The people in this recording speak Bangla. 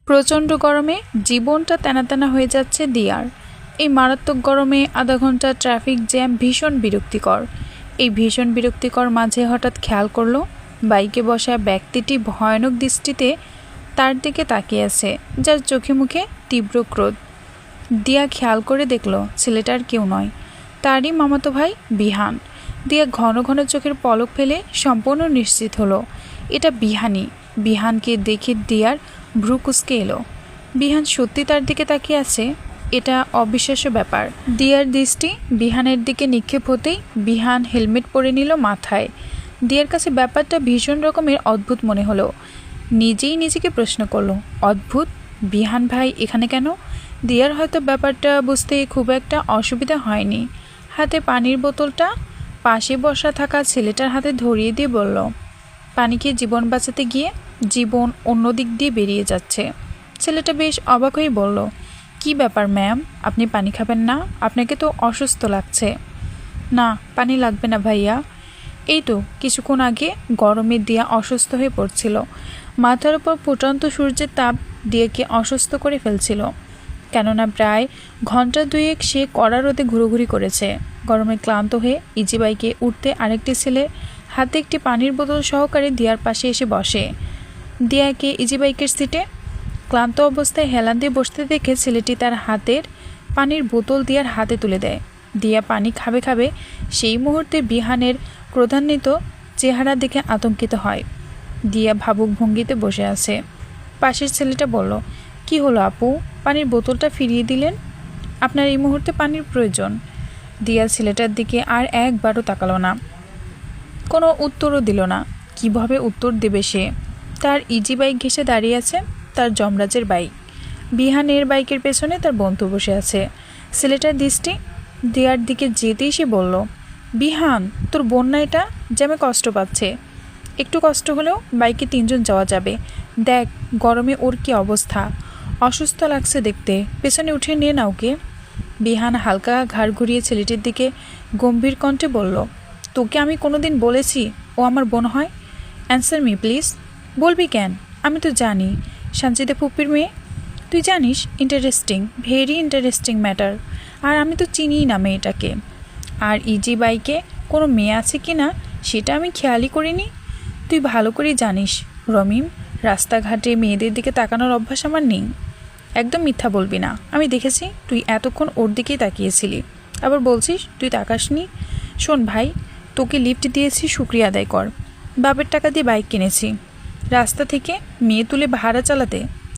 প্রচণ্ড গরমে জীবনটা তেনা তেনা হয়ে যাচ্ছে দিয়ার। এই মারাত্মক গরমে আধা ঘন্টা ট্রাফিক জ্যাম ভীষণ বিরক্তিকর। এই ভীষণ বিরক্তিকর মাঝে হঠাৎ খেয়াল করলো বাইকে বসা ব্যক্তিটি ভয়ানক দৃষ্টিতে তার দিকে তাকিয়ে আছে, যার চোখে মুখে তীব্র ক্রোধ। দিয়া খেয়াল করে দেখলো ছেলেটার কেউ নয়, তারই মামাতো ভাই বিহান। দিয়া ঘন ঘন চোখের পলক ফেলে সম্পূর্ণ নিশ্চিত হলো এটা বিহানই। বিহানকে দেখে দিয়ার ভ্রু কুঁচকে এলো। বিহান সত্যি তার দিকে তাকিয়ে আছে, এটা অবিশ্বাস্য ব্যাপার। দিয়ার দৃষ্টি বিহানের দিকে নিক্ষেপ হতেই বিহান হেলমেট পরে নিল মাথায়। দিয়ার কাছে ব্যাপারটা ভীষণ রকমের অদ্ভুত মনে হলো। নিজেই নিজেকে প্রশ্ন করলো, অদ্ভুত? বিহান ভাই এখানে কেন? দিয়ার হয়তো ব্যাপারটা বুঝতে খুব একটা অসুবিধা হয়নি। হাতে পানির বোতলটা পাশে বসা থাকা ছেলেটার হাতে ধরিয়ে দিয়ে বলল, পানি খেয়ে জীবন বাঁচাতে গিয়ে জীবন অন্য দিক দিয়ে বেরিয়ে যাচ্ছে। ছেলেটা বেশ অবাক হয়ে বলল, কি ব্যাপার ম্যাম, আপনি পানি খাবেন না? আপনাকে তো অসুস্থ লাগছে। না, পানি লাগবে না ভাইয়া। এই তো কিছুক্ষণ আগে গরমে দিয়া অসুস্থ হয়ে পড়ছিল। মাথার উপর ফুটন্ত সূর্যের তাপ দিয়াকে অসুস্থ করে ফেলছিল, কেননা প্রায় ঘন্টা দুয়েক সে কড়া রোদে ঘুরোঘুরি করেছে। গরমে ক্লান্ত হয়ে ইজি বাইকে উঠতে আরেকটি ছেলে হাতে একটি পানির বোতল সহকারে দিয়ার পাশে এসে বসে। দিয়াকে ইজি বাইকের সিটে ক্লান্ত অবস্থায় হেলান দিয়ে বসতে দেখে ছেলেটি তার হাতের পানির বোতল দিয়ার হাতে তুলে দেয়। দিয়া পানি খাবে খাবে সেই মুহূর্তে বিহানের ক্রোধান্বিত চেহারা দেখে আতঙ্কিত হয়। দিয়া ভাবুক ভঙ্গিতে বসে আছে। পাশের ছেলেটা বলল, কি হলো আপু, পানির বোতলটা ফিরিয়ে দিলেন? আপনার এই মুহূর্তে পানির প্রয়োজন। দিয়া ছেলেটার দিকে আর একবারও তাকালো না, কোনো উত্তরও দিল না। কিভাবে উত্তর দেবে সে? তার ইজি বাইক ঘেঁষে দাঁড়িয়ে আছে তার যমরাজের বাইক। বিহানের বাইকের পেছনে তার বন্ধু বসে আছে। ছেলেটার দৃষ্টি দিয়ার দিকে যেতেই সে বলল, বিহান, তোর বন্যা এটা জ্যামে কষ্ট পাচ্ছে। একটু কষ্ট হলেও বাইকে 3 জন যাওয়া যাবে। দেখ গরমে ওর কি অবস্থা, অসুস্থ লাগছে দেখতে, পেছনে উঠে নিয়ে না ওকে। বিহান হালকা ঘাড় ঘুরিয়ে ছেলেটির দিকে গম্ভীর কণ্ঠে বলল, তোকে আমি কোনোদিন বলেছি ও আমার বোন হয়? Answer me please. বলবি কেন? আমি তো জানি সঞ্চিতা ফুপির মেয়ে। তুই জানিস? Interesting, very interesting matter. আর আমি তো চিনিই না মেয়েটাকে। আর ইজি বাইকে কোনো মেয়ে আছে কি না সেটা আমি খেয়ালই করিনি। তুই ভালো করেই জানিস রমিম, রাস্তাঘাটে মেয়েদের দিকে তাকানোর অভ্যাস আমার নেই। একদম মিথ্যা বলবি না, আমি দেখেছি তুই এতক্ষণ ওর দিকেই তাকিয়েছিলি, আবার বলছিস তুই তাকাসনি। শোন ভাই, তোকে লিফট দিয়েছি শুক্রিয়া আদায় কর। বাপের টাকা দিয়ে বাইক কিনেছি, রাস্তা থেকে মেয়ে তুলে ভাড়া চালাতে